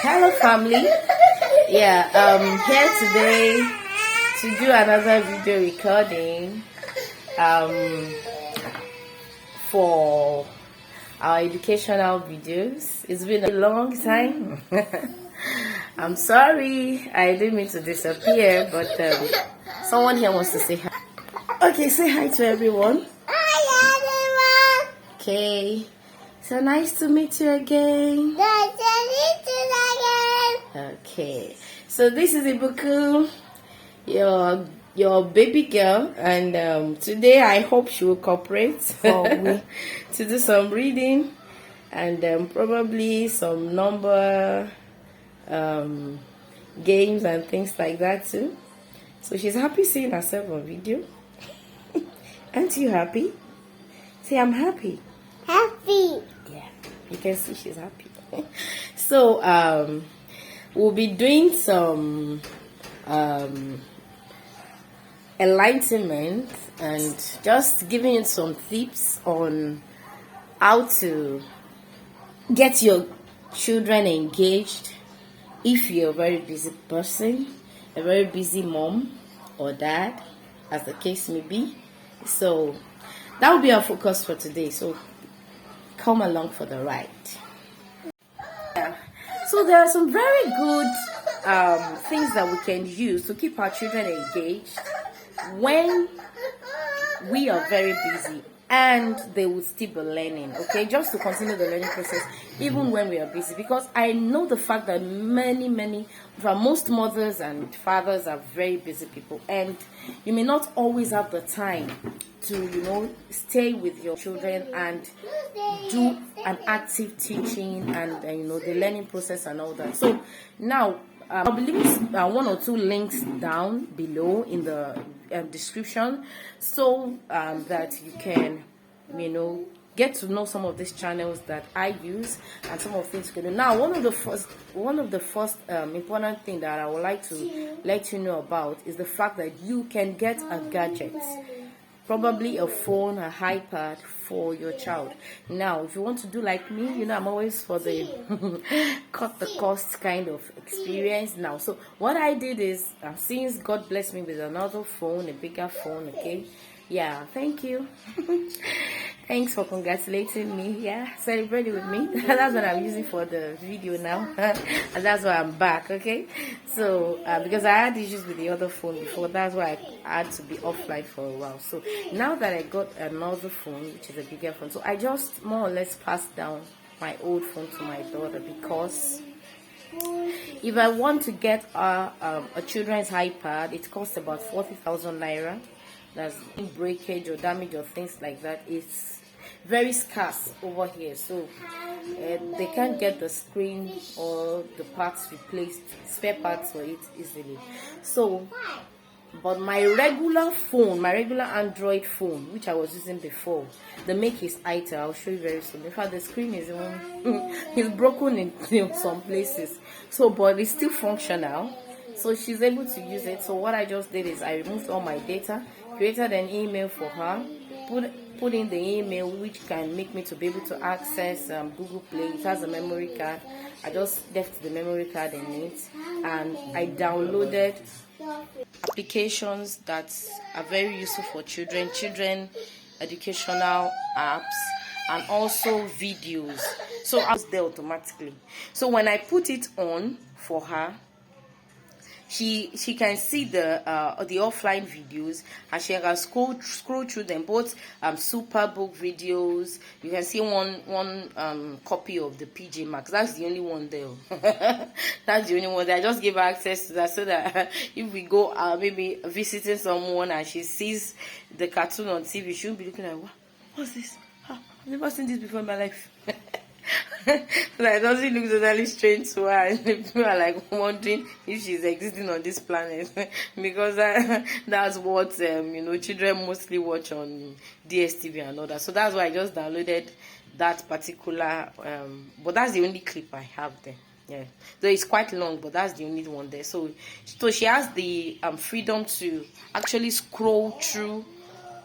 Hello family. Here today to do another video recording for our educational videos. It's been a long time. I'm sorry, I didn't mean to disappear, but someone here wants to say hi. Okay, say hi to everyone. Hi everyone. Okay, so nice to meet you again. Nice to meet you again. Okay, so this is Ibuku, your baby girl, and today I hope she will cooperate to do some reading and probably some number games and things like that too. So she's happy seeing herself on video. Aren't you happy? Say, I'm happy. Happy. Yeah, you can see she's happy. So we'll be doing some enlightenment and just giving you some tips on how to get your children engaged if you're a very busy person, a very busy mom or dad, as the case may be. So that will be our focus for today. So come along for the ride. So there are some very good things that we can use to keep our children engaged when we are very busy, and they will still be learning, okay, just to continue the learning process even when we are busy. Because I know the fact that most mothers and fathers are very busy people, and you may not always have the time to stay with your children and do an active teaching and the learning process and all that. So now I'll be leaving one or two links down below in the description, so that you can get to know some of these channels that I use and some of the things you can do. Now, one of the first important thing that I would like to let you know about is the fact that you can get a gadget, probably a phone, a iPad for your child. Now, if you want to do like me, I'm always for the cut the cost kind of experience. Now, so what I did is, since God blessed me with another phone, a bigger phone, okay, yeah, thank you. Thanks for congratulating me. Yeah, celebrate it with me. That's what I'm using for the video now. And that's why I'm back, okay? So because I had issues with the other phone before, that's why I had to be offline for a while. So now that I got another phone, which is a bigger phone, so I just more or less passed down my old phone to my daughter, because if I want to get a children's iPad, it costs about 40,000 naira. That's breakage or damage or things like that. It's very scarce over here, so they can't get the screen or the parts replaced, spare parts for it easily. So but my regular phone, my regular Android phone, which I was using before, the make is ITEL. I'll show you very soon. In fact, the screen is even it's broken in some places, so but it's still functional, so she's able to use it. So what I just did is I removed all my data, created an email for her, put in the email, which can make me to be able to access Google Play. It has a memory card. I just left the memory card in it, and I downloaded applications that are very useful for children educational apps, and also videos. So I was there automatically. So when I put it on for her, she can see the offline videos, and she can scroll through them, both Superbook videos. You can see one copy of the PJ Max. That's the only one there. That's the only one there. I just give her access to that, so that if we go maybe visiting someone and she sees the cartoon on TV, she'll be looking like, what's this? I've never seen this before in my life. That doesn't look totally strange to her, and people are like wondering if she's existing on this planet, because that's what children mostly watch on DSTV and all that. So that's why I just downloaded that particular but that's the only clip I have there. Yeah, so it's quite long, but that's the only one there. So she has the freedom to actually scroll through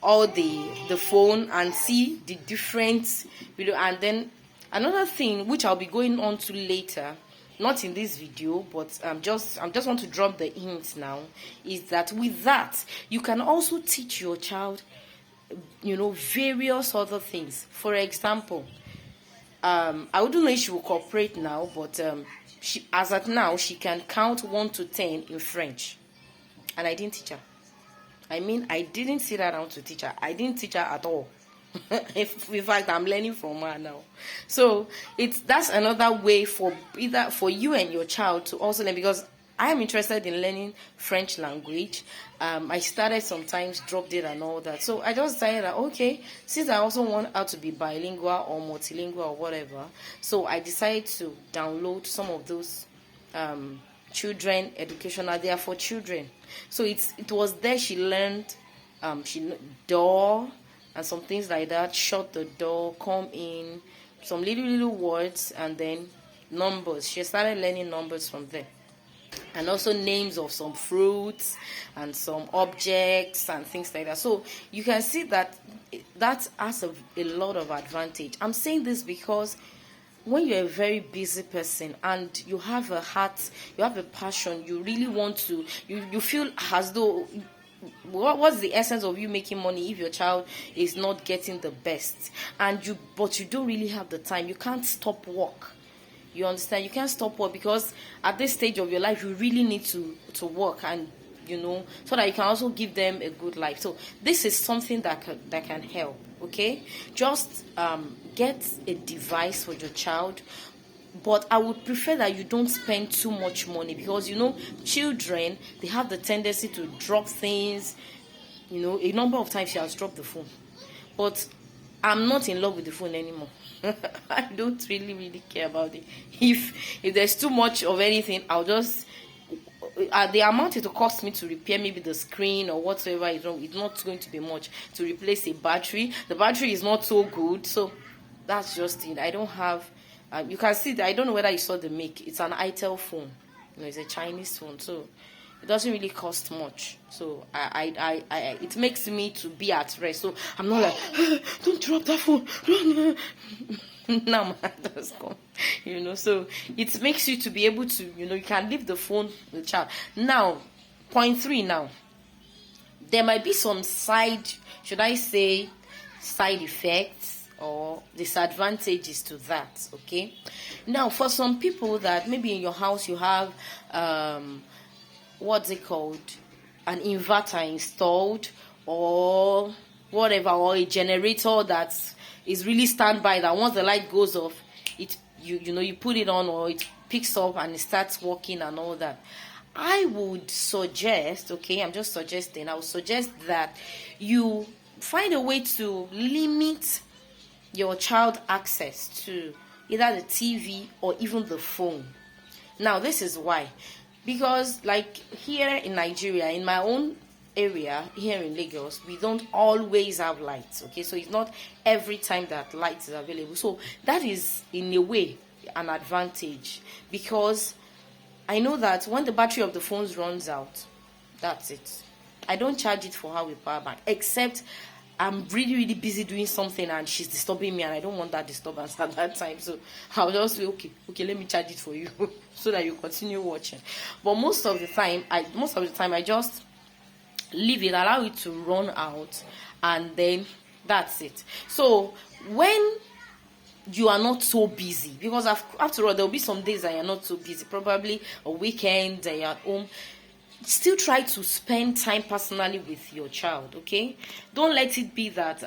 all the phone and see the different video. And then another thing which I'll be going on to later not in this video, but I'm just want to drop the hints now, is that with that you can also teach your child, various other things. For example, I wouldn't know if she will cooperate now, but she, as at now, she can count 1 to 10 in French, and I didn't teach her. I didn't sit her down to teach her. I didn't teach her at all. In fact, I'm learning from her now. So that's another way for either for you and your child to also learn, because I am interested in learning French language. I started sometimes, dropped it and all that. So I just decided that, okay, since I also want her to be bilingual or multilingual or whatever, so I decided to download some of those children educational. They are for children. So it was there she learned door and some things like that. Shut the door, come in, some little words, and then numbers. She started learning numbers from there, and also names of some fruits and some objects and things like that. So you can see that has a lot of advantage. I'm saying this because when you're a very busy person and you have a heart, you have a passion, you really want to, you feel as though, what's the essence of you making money if your child is not getting the best, but you don't really have the time? You can't stop work. You understand? You can't stop work, because at this stage of your life you really need to work, and so that you can also give them a good life. So this is something that can help. Okay, just get a device for your child, but I would prefer that you don't spend too much money, because children, they have the tendency to drop things. A number of times she has dropped the phone, but I'm not in love with the phone anymore. I don't really care about it. If there's too much of anything, I'll just the amount it will cost me to repair maybe the screen or whatsoever is wrong, it's not going to be much. To replace a battery, the battery is not so good. So that's just it. I don't have you can see that I don't know whether you saw the make. It's an Itel phone. It's a Chinese phone, so it doesn't really cost much. So it makes me to be at rest. So I'm not like, don't drop that phone. Now my hand has gone. So it makes you to be able to, you can leave the phone with the child. Now, point 3 now. There might be some side effects or disadvantages to that. Okay. Now, for some people that maybe in your house you have what's it called, an inverter installed or whatever, or a generator that is really standby, that once the light goes off, you put it on, or it picks up and it starts working and all that. I would suggest, okay, I'm just suggesting, I would suggest that you find a way to limit your child access to either the TV or even the phone. Now, this is why. Because like here in Nigeria, in my own area here in Lagos, we don't always have lights. Okay, so it's not every time that light is available. So that is in a way an advantage, because I know that when the battery of the phones runs out, that's it. I don't charge it for her with power bank, except I'm really busy doing something and she's disturbing me and I don't want that disturbance at that time. So I'll just say, okay, let me charge it for you so that you continue watching. But most of the time I just leave it, allow it to run out, and then that's it. So when you are not so busy, because after all, there will be some days that you're not so busy, probably a weekend that you're at home, still try to spend time personally with your child. Okay, don't let it be that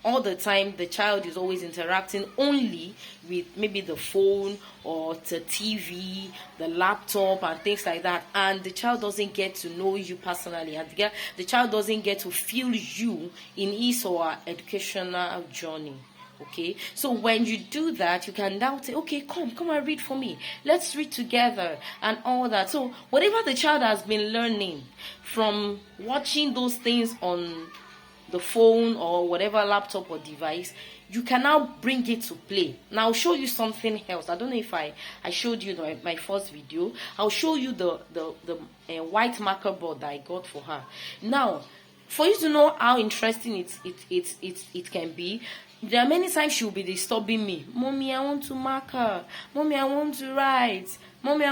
all the time the child is always interacting only with maybe the phone or the TV, the laptop and things like that, and the child doesn't get to know you personally, and the child doesn't get to feel you in his or her educational journey. Okay, so when you do that, you can now say, okay, come and read for me, let's read together and all that. So whatever the child has been learning from watching those things on the phone or whatever laptop or device, you can now bring it to play. Now I'll show you something else. I don't know if I showed you my first video. I'll show you the white marker board that I got for her. Now, for you to know how interesting it can be, there are many times she will be disturbing me. Mommy, I want to mark her. Mommy, I want to write. Mommy,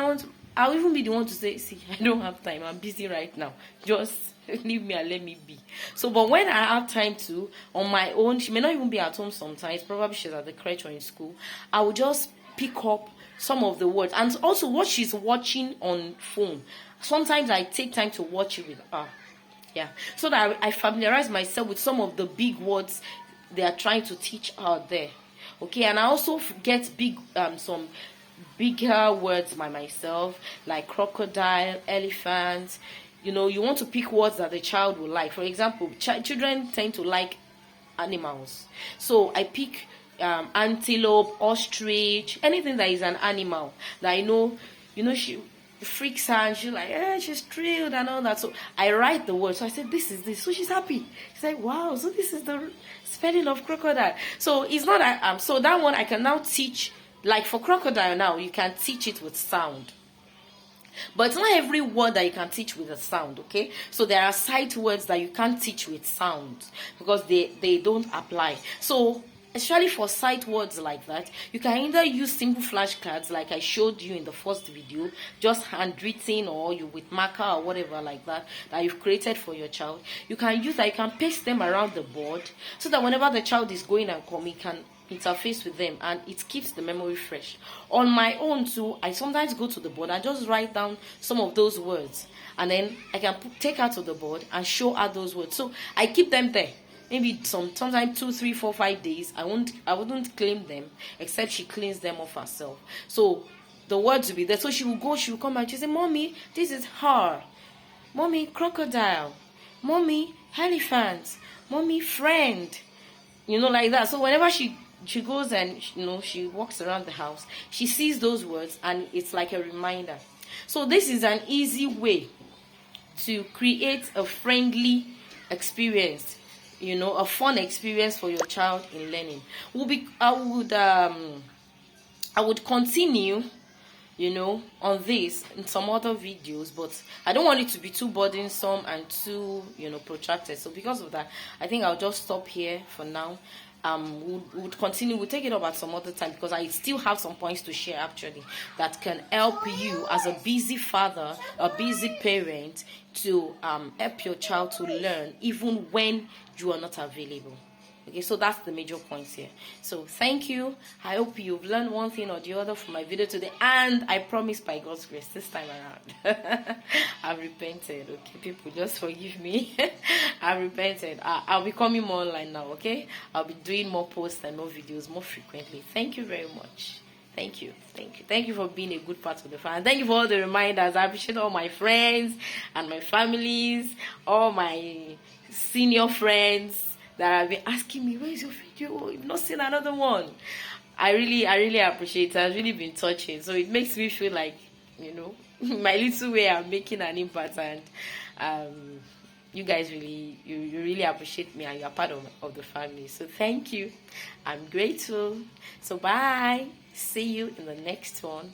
I'll even be the one to say, see, I don't have time, I'm busy right now, just leave me and let me be. So, but when I have time to, on my own, she may not even be at home sometimes, probably she's at the crèche or in school, I will just pick up some of the words, and also what she's watching on phone. Sometimes I take time to watch it with her. Yeah, so that I familiarize myself with some of the big words they are trying to teach out there. Okay, and I also get some bigger words by myself, like crocodile, elephant. You know, you want to pick words that the child will like. For example, children tend to like animals, so I pick antelope, ostrich, anything that is an animal that I know. She freaks her and she's like, she's thrilled and all that. So I write the word. So I said, this is this. So she's happy. She's like, wow, so this is the spelling of crocodile. So it's not that so that one I can now teach. Like for crocodile now, you can teach it with sound. But it's not every word that you can teach with a sound, okay? So there are sight words that you can't teach with sound because they don't apply. So especially for sight words like that, you can either use simple flashcards like I showed you in the first video, just handwritten, or you with marker or whatever like that you've created for your child. You can use that, you can paste them around the board so that whenever the child is going and coming, can interface with them and it keeps the memory fresh. On my own too, I sometimes go to the board and just write down some of those words, and then I can take her to the board and show her those words. So I keep them there. Maybe sometimes 2, 3, 4, 5 days. I wouldn't claim them except she cleans them off herself. So the words will be there. So she will come and she say, Mommy, this is her. Mommy, crocodile. Mommy, elephant. Mommy, friend. Like that. So whenever she goes and she walks around the house, she sees those words and it's like a reminder. So this is an easy way to create a friendly experience, a fun experience for your child in learning. I would continue on this in some other videos, but I don't want it to be too burdensome and too protracted. So because of that, I think I'll just stop here for now. We'll continue. We'll take it up at some other time because I still have some points to share actually that can help you as a busy father, a busy parent, to help your child to learn even when you are not available. Okay, so that's the major points here. So thank you. I hope you've learned one thing or the other from my video today, and I promise by God's grace this time around I've repented. Okay, people, just forgive me. I've repented. I'll be coming more online now. Okay, I'll be doing more posts and more videos more frequently. Thank you very much. Thank you for being a good part of the family. Thank you for all the reminders. I appreciate all my friends and my families, all my senior friends that have been asking me, where's your video? You've not seen another one. I really appreciate it. It's really been touching. So it makes me feel like, my little way I'm making an impact, and you guys you really appreciate me and you're part of the family. So thank you. I'm grateful. So bye. See you in the next one.